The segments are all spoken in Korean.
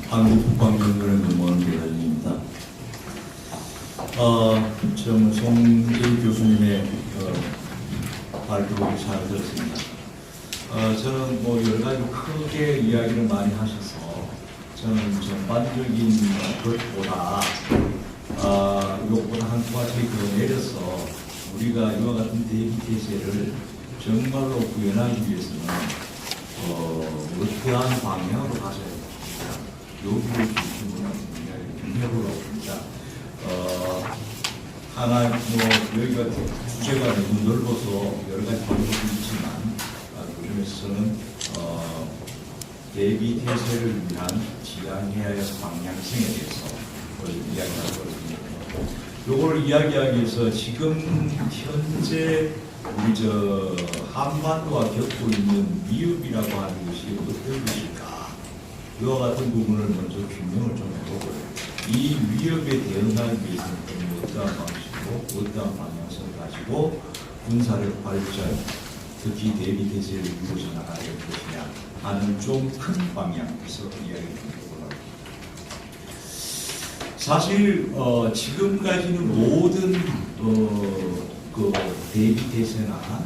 한국국방연구원의 문무원 대변인입니다. 저는 송재희 교수님의 발표를 잘 들었습니다. 저는 뭐 여러 가지 크게 이야기를 많이 하셔서 저는 전반적인 것보다 이것보다 한 가지 더 내려서 우리가 이와 같은 대비 태세를 정말로 구현하기 위해서는 어떠한 방향으로 가셔야 됩니다. 여기를 중심으로 해보려고 합니다. 하나 여기가 주제가 너무 넓어서 여러 가지 방법이 있지만 그중에서는 대비 태세를 위한 지향해야 할 방향성에 대해서 이야기하거든요. 요걸 이야기하기 위해서 지금 현재 우리 한반도가 겪고 있는 위협이라고 하는 것이 어떤 것일까? 이와 같은 부분을 먼저 규명을 좀 해보고 이 위협에 대응하기 위해서는 어떠한 방식으로 어떠한 방향성을 가지고 군사력 발전, 특히 대비 태세를 이루어져 나가야 될 것이냐 하는 좀 큰 방향에서 이야기를 해보려고 합니다. 사실 지금까지는 모든 그 대비 태세나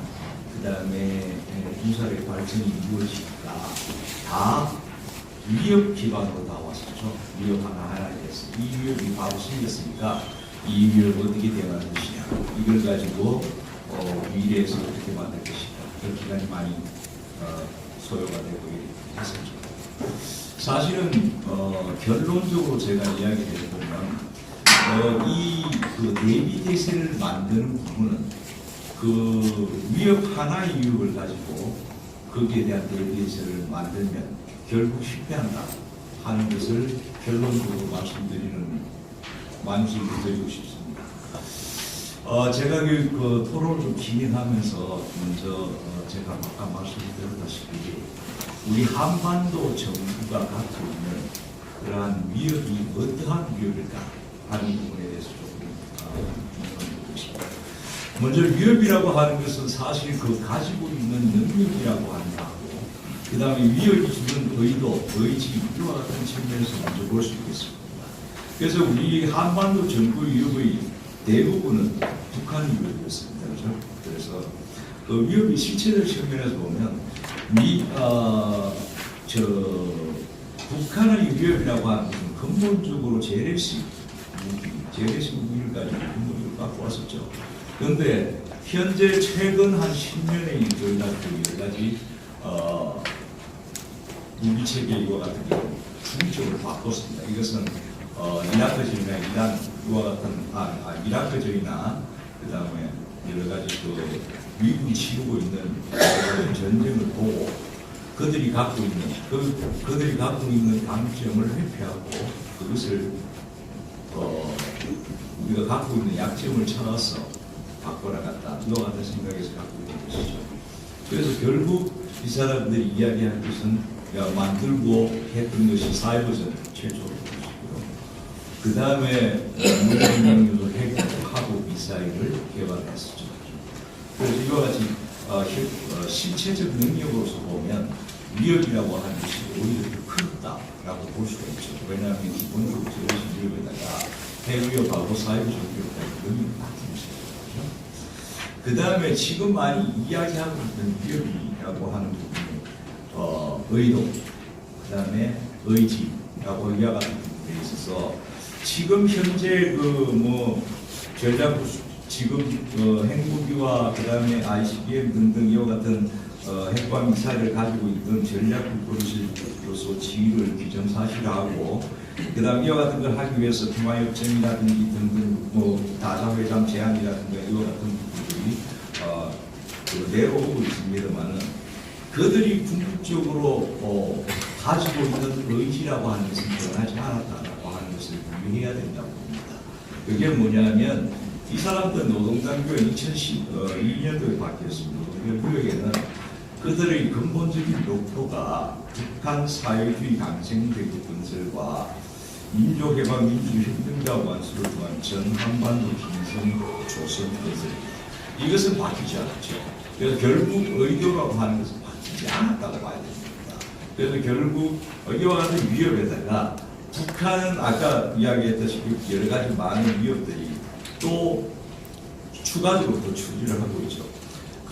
그 다음에 군사력 발전이 이루어지니까 다 위협 기반으로 다 왔었죠. 위협 하나하나에 대해서 이 위협이 바로 생겼으니까 이 위협을 어떻게 대응할 것이냐 이걸 가지고 미래에서 어떻게 만들 것이냐 그 기간이 많이 소요가 되고 했었죠. 사실은 결론적으로 제가 이야기를 해보면 이 대비 태세를 만드는 부분은 그 위협 하나의 위협을 가지고 거기에 대한 대비 태세를 만들면 결국 실패한다 하는 것을 결론적으로 말씀드리고 싶습니다. 제가 그 토론을 좀 진행하면서 먼저 제가 아까 말씀드렸다시피 우리 한반도 정부가 갖고 있는 그러한 위협이 어떠한 위협일까 하는 부분에 대해서 조금 말씀드리겠습니다. 먼저 위협이라고 하는 것은 사실 그 가지고 있는 능력이라고 하는 거고 그 다음에 위협이 주는 의도, 의지 이와 같은 측면에서 먼저 볼 수 있겠습니다. 그래서 우리 한반도 정부 위협의 대부분은 북한 위협이었습니다. 그렇죠? 그래서 그 위협이 실체적 측면에서 보면 북한의 위협이라고 하는 것은 근본적으로 재래식 무기를 가지고 무기를 갖고 왔었죠. 그런데 현재 최근 한 10년의 여러 가지 무기 체계 이와 같은 경우 중점을 바꿨습니다. 이것은 이라크전이나 이란과 같은 이라크전이나 그 다음에 여러 가지 미국이 치르고 있는 전쟁을 보고 그들이 갖고 있는 강점을 회피하고 그것을 우리가 갖고 있는 약점을 찾아서 바꿔나갔다. 이와 같은 생각에서 갖고 있는 것이죠. 그래서 결국 이 사람들이 이야기한 것은 만들고 했던 것이 사이버전 최초로 것이고요. 그 다음에 무인명령도 핵하고 미사일을 개발했었죠. 그래서 이와 같이 실체적 능력으로서 보면 위협이라고 하는 것이 오히려 더 크다라고 볼 수가 있죠. 왜냐하면 기본적으로 저것이 위협에다가 핵위협하고 사이버전 위협하고 능력이 같은 것이죠. 그 다음에 지금 많이 이야기하고 있는 위협이라고 하는 부분이 의도, 그 다음에 의지라고 이와 같은 부분에 있어서 지금 현재 핵무기와 그 다음에 ICBM 등등 이와 같은 핵과 미사일을 가지고 있던 전략국으로서 지위를 기정사실화하고 그 다음 이와 같은 걸 하기 위해서 평화협정이라든지 등등 다자회담 제안이라든가 이와 같은 부분들이 내려오고 있습니다만은 그들이 궁극적으로 가지고 있는 의지라고 하는 것은 변하지 않았다라고 하는 것을 유의해야 된다고 봅니다. 그게 뭐냐면 이 사람들 노동당규가 2012년도에 바뀌었습니다. 노동당규에는 그들의 근본적인 목표가 북한 사회주의 강생대국 건설과 민족해방 민주혁명자 완수를 통한 전한반도 힘성 조성 건설 이것은 바뀌지 않았죠. 그래서 결국 의도라고 하는 것은 바뀌지 않았다고 봐야 됩니다. 그래서 결국 이와 같은 위협에다가 북한은 아까 이야기했다시피 여러 가지 많은 위협들이 또 추가적으로 더 추진을 하고 있죠.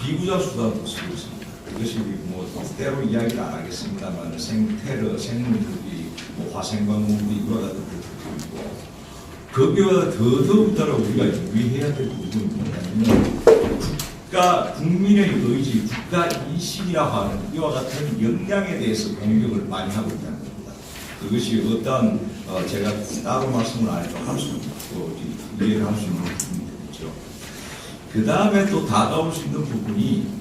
비구자 수단도 쓰고 있습니다. 그것이 뭐 때로 이야기를 안 하겠습니다만 생테러, 생물들이 뭐 화생방문이 이와 같은 것들도 있고 거기보다 더더욱더러 우리가 유의해야 될 부분이 뭐냐면 국민의 의지, 국가 이식이라고 하는 이와 같은 역량에 대해서 공격을 많이 하고 있다는 겁니다. 그것이 어떤 제가 따로 말씀을 안 해도 할 수 있고 이해를 할 수 있는 부분이 되겠죠. 그 다음에 또 다가올 수 있는 부분이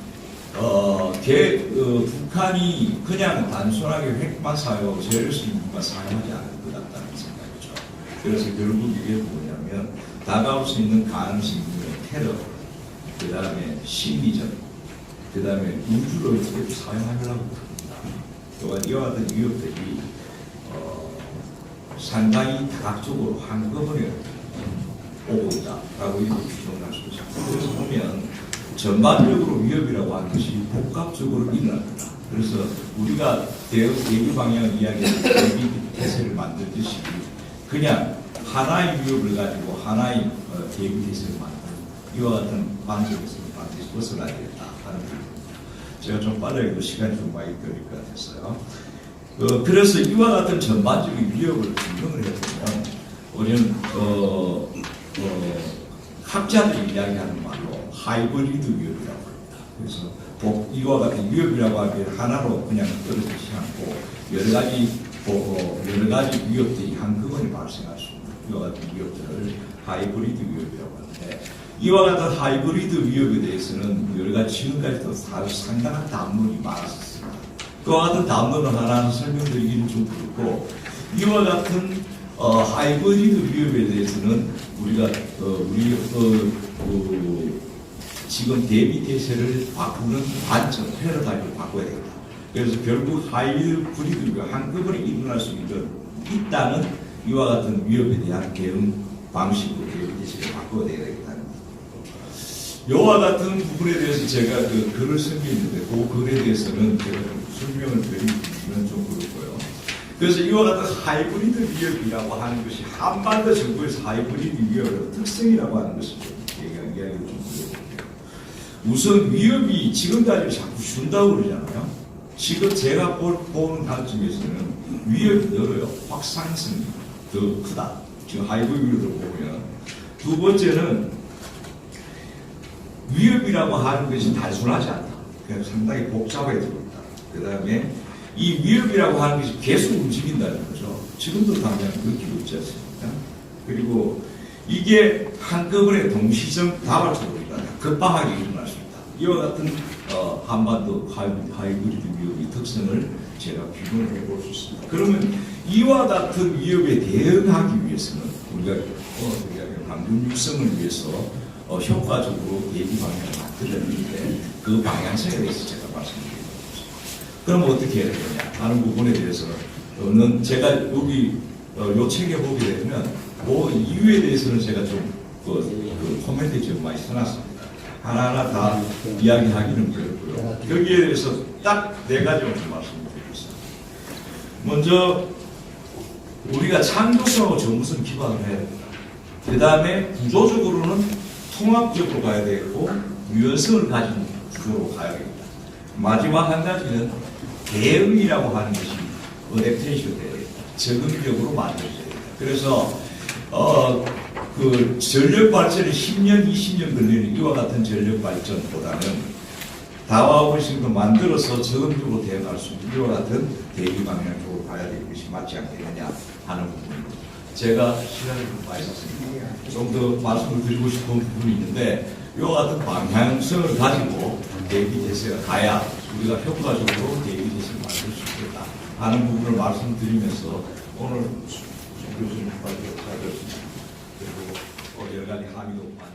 북한이 그냥 단순하게 핵만 사용하고 재래식만 사용하지 않을 것 같다는 생각이죠. 그래서 결국 이게 뭐냐면 다가올 수 있는 가능성이 테러, 그 다음에 심리전, 그 다음에 우주를 어떻게 사용하려고 합니다. 또한 이와 같은 위협들이 상당히 다각적으로 한꺼번에 오고 있다라고 이렇게 추정을 할 수 있습니다. 그래서 보면 전반적으로 위협이라고 하는 것이 복합적으로 일어납니다. 그래서 우리가 대기 방향 이야기할 때 대기 태세를 만들듯이 그냥 하나의 위협을 가지고 하나의 대기 태세를 만들고 이와 같은 방식에서 반드시 벗어나야 되겠다 하는 부분입니다. 제가 좀 빨라도 시간이 좀 많이 걸릴 것 같았어요. 그래서 이와 같은 전반적인 위협을 증명을 해보면 우리는 학자들이 이야기하는 말로 하이브리드 위협이라고 합니다. 그래서 이와 같은 위협이라고 하면 하나로 그냥 떨어지지 않고 여러 가지 위협들이 한꺼번에 발생할 수 있는 이와 같은 위협들을 하이브리드 위협이라고 하는데 이와 같은 하이브리드 위협에 대해서는 여러 가지 지금까지도 상당한 담론이 많았습니다. 그와 같은 담론을 하나는 설명드리기는 좀 그렇고 이와 같은 하이브리드 위협에 대해서는 우리가 지금 대비 태세를 바꾸는 관점, 패러다임을 바꿔야 되겠다. 그래서 결국 하이브리드 위협 한꺼번에 일어날 수 있다는 이와 같은 위협에 대한 대응 방식으로 대비 태세를 바꿔야 되겠다는 겁니다. 이와 같은 부분에 대해서 제가 글을 쓰기했는데 그 글에 대해서는 제가 좀 설명을 드리기는 좀 그렇고요. 그래서 이와 같은 하이브리드 위협이라고 하는 것이 한반도 정부에서 하이브리드 위협의 특성이라고 하는 것을 좀 이야기를 좀 드려볼게요. 우선 위협이 지금까지 자꾸 준다고 그러잖아요. 지금 제가 보는 관점에서는 위협이 늘어요. 확산성이 더 크다. 지금 하이브리드를 보면 두 번째는 위협이라고 하는 것이 단순하지 않다. 그냥 상당히 복잡하게 들어있다. 그 다음에 이 위협이라고 하는 것이 계속 움직인다는 거죠. 지금도 당장 느끼고 있지 않습니까? 그리고 이게 한꺼번에 동시다발적으로 급박하게 일어날 수 있다. 이와 같은 한반도 하이브리드 위협의 특성을 제가 비교를 해볼 수 있습니다. 그러면 이와 같은 위협에 대응하기 위해서는 우리가 방금 육성을 위해서 효과적으로 대기 방향을 만들었는데 그 방향성에 대해서 제가 말씀드립니다. 그럼 어떻게 해야 되냐 하는 부분에 대해서는 제가 여기 요 책에 보게 되면 그 이유에 대해서는 제가 좀 코멘트 좀 많이 써놨습니다. 하나하나 다 이야기하기는 그렇고요. 여기에 대해서 딱 네 가지만 말씀드리겠습니다. 먼저 우리가 창조성하고 전문성 기반을 해야 됩니다. 그 다음에 구조적으로는 통합적으로 가야 되고 유연성을 가진 구조로 가야 됩니다. 마지막 한 가지는 대응이라고 하는 것이 어댑테이션 돼야 됩니다. 적응력으로 만들어져야 됩니다. 그래서 그 전력 발전이 10년, 20년 걸리는 이와 같은 전력 발전보다는 다와하고 있는 걸 만들어서 적응적으로 대응할 수 있는 이와 같은 대기 방향 쪽으로 가야 될 것이 맞지 않겠느냐 하는 부분입니다. 제가 시간을 좀 많이 썼습니다. 좀 더 말씀을 드리고 싶은 부분이 있는데 이와 같은 방향성을 가지고 대기 대세가 가야 우리가 효과적으로 대기 대세를 만들 수 있겠다 하는 부분을 말씀드리면서 오늘 교수님 발표 잘 들었습니다. 그리고 여러 가지 함의도 많이